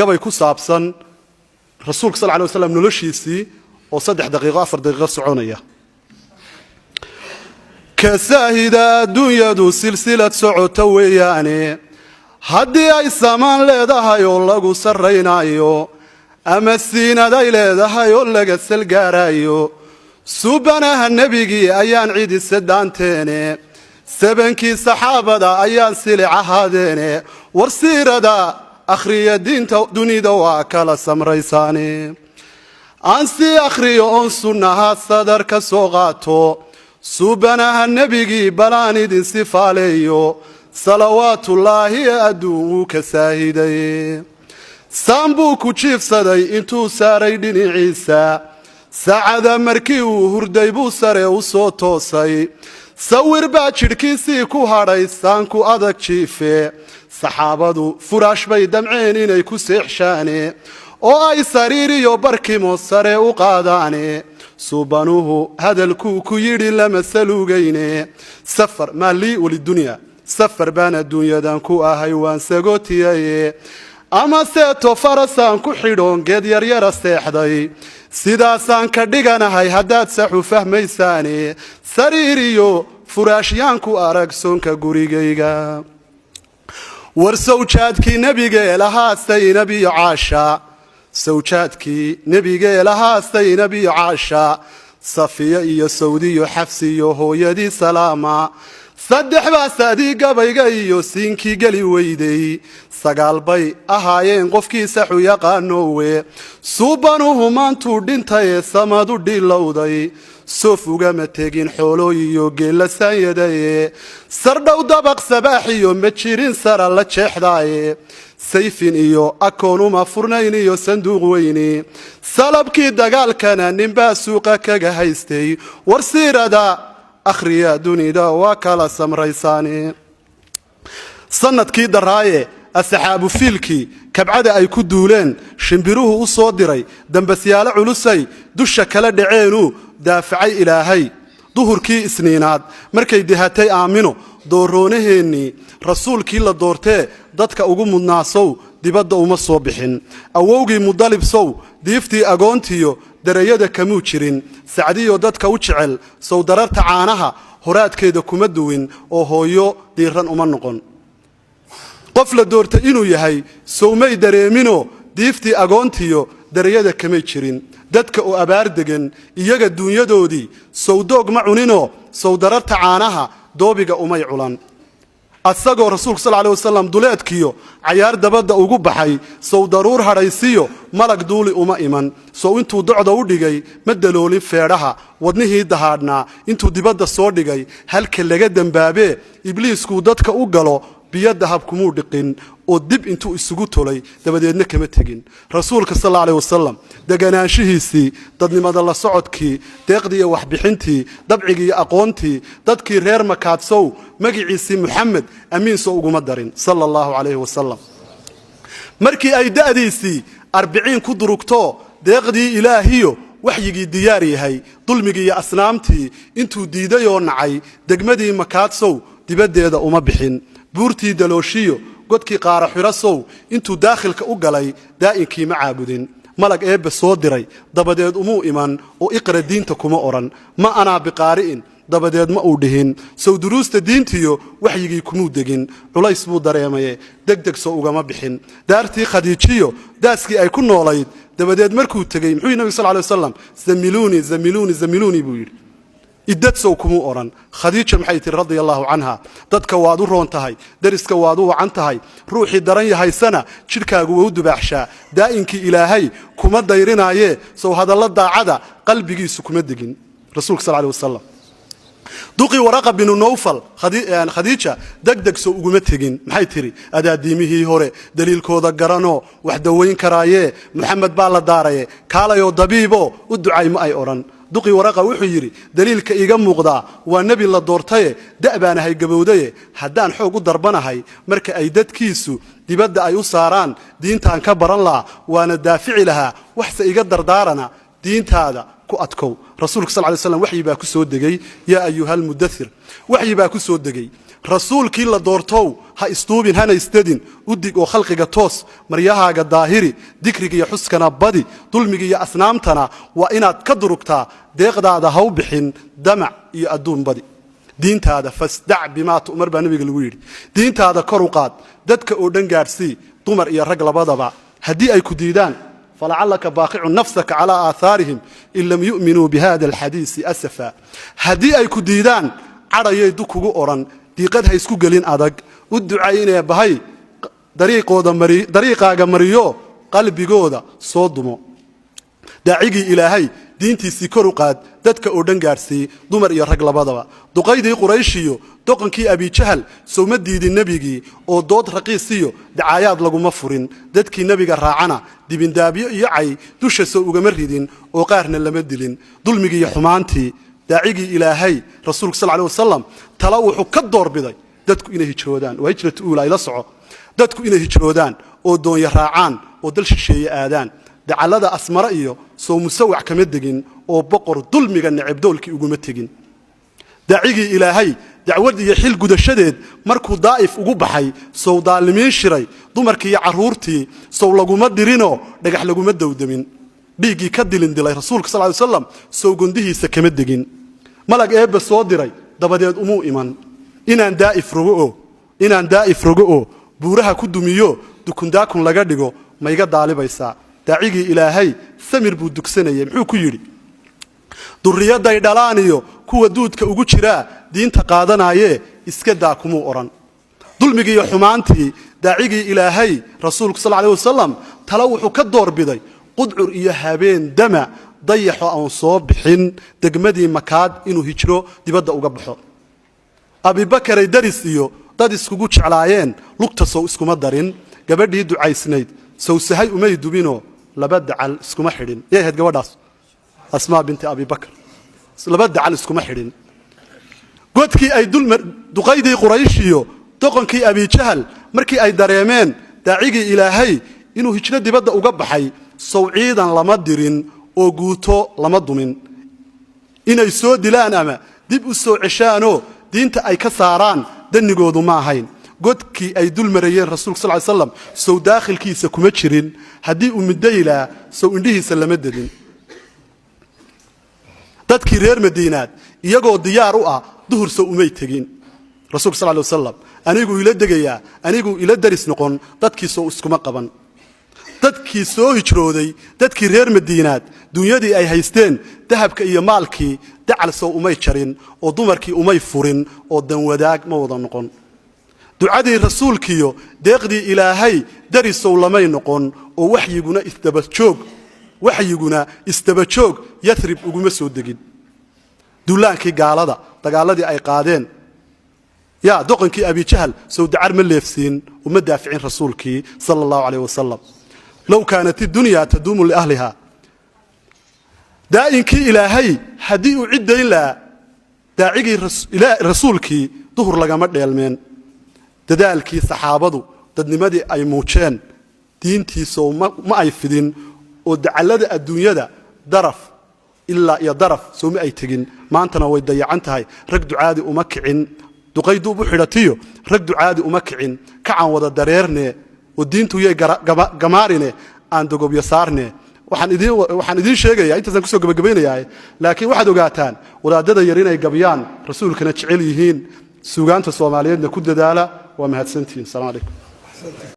قبل كوسابسن رسول صلى الله عليه وسلم نلشيسي وصدح دقيقة 4 دقائق سعونية كساهدة الدنيا دو سلسلة سعوتوياني هدي أي سامان لدها يولغو سرينايو أما السينة داي لدها يولغ السلقارايو سبناها النبي أيان عيد السدانتيني سبنكي صحابة دا أيان سلعة هاديني ورسيرة دا أخري الدين دوني دواكال سمريساني أنسي أخري أنسونها الصدر كسوغاتو سبناها النبي بلاني دين سفاليو صلوات الله أدو كساهدي سامبو كوشيف صدي انتو ساري ديني عيسى ساعة مركيو هرديبو ساري وصوتو ساي سوير باچركيسي كو هاريسان كو أدك شيفي صحابدو فراش بي دمعيني نيكو سيحشاني او اي سريري يو بركي موساري وقاداني سوبانوه هذا الكوكو يري لما سلوغيني سفر مالي وللدنيا سفر بان الدنيا دانكو اهيوان ساقوتياي اما سيتو فرسان كو حيدون قد يرير السيحداي سيداسان كدقانا هاي هداد ساحو فهميساني سريريو فراشيانكو اراكسون كغوريغيغا ورسوشاتكي نبيغي لها سي نبي عاشا سوشاتكي نبيغي لها سي نبي عاشا صفية إيا سودي حفسي هو يدي سلامة صدح باسادي قبيقي سينكي قلي ويدي سقال بي أهايين قفكي سحو يقانوي سوبانوه مانتو دينتاي سمادو دي لودي سوفو قامتاقين حولوي يوغيلا سايداي سردو دبق سباحي متشيرين سارا لتشيحداي سيفين إيو أكونو مفرنين إيو صندوق ويني سالبكي دقال كان نمبا سوقا كاقهايستي ورسيرا دا أخريا دوني دا واكالا سمريساني صنت كي دراي السحاب فيلكي كبعدا أي كدولين شنبيروه وصودري دنبسيال علوسي دوشا كلا دعينو دافعي إلهي ظهر كي سنينات مركي دهاتي آمنو دورونهيني رسول كي لا دورتي دادك ugu mudnaasow dibadda uma soo bixin awowgii mudalib sow diiftii agoontiyo darayada kamu jirin saacadiyo dadka u jecel sow dararta caanaha horaadkeeda kuma duwin oo hooyo diiran uma noqon qof la doortay inuu yahay sowmay dareemino diiftii agoontiyo darayada kama jirin dadka oo abaar degan iyaga dunyadoodii sow doog ma cunino sow dararta caanaha doobiga umay culan asagoo rasuulku sallallahu alayhi wasallam duleedkiyo cayaar dabada ugu baxay soo daruur haraysiyo malag duuli uma iman soo intuu docda u dhigay madaloolin feedhaha wadnihii dahaadna intuu dibadda soo dhigay halka laga dambaabe ibliisku dadka u galo biyada habkumuu dhiqin oo dib intuu isugu tolay dabadeedna kama tagin rasuulka sallallahu alayhi wasallam deganaanshihiisii dadnimada la socodkii deeqdii wax bixintii dabcigii aqoontii dadkii reer makaadsow magiciisi Muhammad amiin soo ugu madarin sallallahu alayhi wasallam markii ay daadiisi 40 ku durugto deeqdii ilaahiyo waxyigii diyaar yahay dulmigii asnaamtii intuu diiday oo nacay degmadii makaadsow dibadeeda uma bixin buurtii dalooshiyo godkii qaara xirasow intuu daakhilka u galay daa'inkii ma caabudin malag eebbe soo diray dabadeed umuu iman oo iqra diinta kuma oran ma ana biqaari'in dabadeed ma uu dhihin soo duruusta diintiyo waxyigii kumuu degin culays buu dareemaye degdeg soo ugama bixin daartii khadiijiyo daaskii ay ku noolayd dabadeed markuu tagay muxuu nabi sallallahu alayhi wasallam zamiluni buu yiri idad soo kumuu oran khadiija maxay tii radiyallahu anha dadka waad u roontahay dariska waad u wacan tahay ruuxii daran yahaysana jirkaagu waa u dubaaxshaa daa'inkii ilaahay kuma dayrinaaye soo hadalla daacada qalbigiisu kuma degin rasuulka sallallahu alayhi wasallam duqi waraqa bin nawfal khadiija degdeg soo uguma tegin maxay tiri adaadiimihii hore daliilkooda garano wax daweyn karaaye maxamed baa la daaraye kaalayo dabiibo u ducay ma ay oran duqi waraqa wuxuu yiri daliilka iiga muuqda waa nabi la doortay da'baanahay gabowday hadaan xoog u darbanahay marka ay dadkiisu dibadda ay u saaraan diintaan ka baran la waana daafici laha waxse iga dardaarana diintaada ku adkow rasuulka sallallahu alayhi wasallam waxyi baa ku soo degay yaa ayuhal mudaththir waxyi baa ku soo degay rasuulkii la doortow ha istuubin hana istadin udig oo khalqiga toos maryahaaga daahiri dikriga iyo xuskana badi dulmiga iyo asnaamtana waa inaad ka durugtaa deeqdaada ha u bixin damac iyo adduun badi diintaada fasdac bimaa tu'mar baa nabiga lagu yidhi diintaada kor u qaad dadka oo dhan gaadhsii dumar iyo rag labadaba haddii ay ku diidaan falacallaka baaqicu nafsaka calaa aahaarihim in lam yu'minuu bihada alxadiisi asafa haddii ay ku diidaan cadhayay du kugu odhan diiqad ha isku gelin adag u ducay inay bahay dariiqaaga mariyo qalbigooda soo dumo daacigii ilaahay diintiisii kor u qaad dadka oo dhan gaadhsii dumar iyo rag labadaba duqaydii qurayshiyo doqonkii abijahal sowma diidin nebigii oo dood raqiisiyo dacaayaad laguma furin dadkii nebiga raacana dibindaabyo iyo cay dusha soo ugama ridin oo qaarna lama dilin dulmigii iyo xumaantii daacigii ilaahay rasuulka sal alay wasalam tala wuxuu ka doorbiday dadku inay hijroodaan waa hijratu uula ay la soco dadku inay hijroodaan oo doonya raacaan oo dal shisheeye aadaan dacallada asmara iyo soo musawac kama degin oo boqor dulmiga neceb doolkii uguma tegin daacigii ilaahay dacwad iyo xil gudashadeed markuu daa'if ugu baxay sow daalimiin shiray dumarkii iyo carruurtii sow laguma dirinoo dhagax laguma dowdamin dhiiggii ka dilindilay rasuulka sal ly slam sow gondihiisa kama degin malag eebbe soo diray dabadeed umuu iman inaan daa'if rogo oo buuraha ku dumiyo dukundaakun laga dhigo ma iga daalibaysaa daacigii ilaahay samir buu dugsanayay muxuu ku yidhi durriyadday dhalaan iyo kuwa duudka ugu jiraa diinta qaadanaayee iska daa kumuu odhan dulmigii iyo xumaantii daacigii ilaahay rasuulku sal alay wasalam tala wuxuu ka doorbiday qudcur iyo habeen dama dayaxo aan soo bixin degmadii makaad inuu hijro dibadda uga baxo abibakaray daris iyo dad iskugu jeclaayeen lugta sow iskuma darin gabadhii ducaysnayd sow sahay umay dubinoo laba dacal iskuma xidhin yay ahayd gabadhaas asmaa binti abibakar laba dacal iskuma xidhin godkii ay duqaydii qurayshiyo doqonkii abijahal markii ay dareemeen daacigii ilaahay inuu hijro dibadda uga baxay sow ciidan lama dirin oo guuto lama dumin inay soo dilaan ama dib u soo ceshaanoo diinta ay ka saaraan dannigoodu ma ahayn godkii ay dul marayeen rasuulka sal ly slam sow daakhilkiisa kuma jirin haddii uu middaylaa sow indhihiisa lama dedin dadkii reer madiinaad iyagoo diyaar u ah duhur sow umay tegin rasuulka sal ly wasalam aniguu ila degayaa aniguu ila daris noqon dadkii sow iskuma qaban dadkii soo hijrooday dadkii reer madiinaad dunyadii ay haysteen dahabka iyo maalkii dacal sow umay jarin oo dumarkii umay furin oo danwadaag ma wada noqon ducadii rasuulkiyo deeqdii ilaahay darisow lamay noqon oo waxyiguna isdabajoog yarib uguma soo degin duulaankii gaalada dagaaladii ay qaadeen yaa doqonkii abijahal sow dacar ma leefsiin uma daaficin rasuulkii sala allahu calayh wasalam low kaanat iddunya taduumu liahliha daa'inkii ilaahay haddii uu ciddayn lahaa daacigii rasuulkii duhur lagama dheelmeen dadaalkii saxaabadu dadnimadii ay muujeen diintiisoo ma ay fidin oo dacallada adduunyada daraf ilaa iyo daraf soo ma ay tegin maantana way dayacan tahay rag ducaadi uma kicin duqayduub u xidhatiyo rag ducaadi uma kicin kacaan wada dareerne oo diintu yay gamaarine aan dogobyo saarne waxaan idiin sheegayaa intaasaan kusoo gabagabaynayaa laakiin waxaad ogaataan wadaadada yar inay gabyaan rasuulkana jecel yihiin suugaanta soomaaliyeedna ku dadaala waa mahadsantihiin salaam calaykum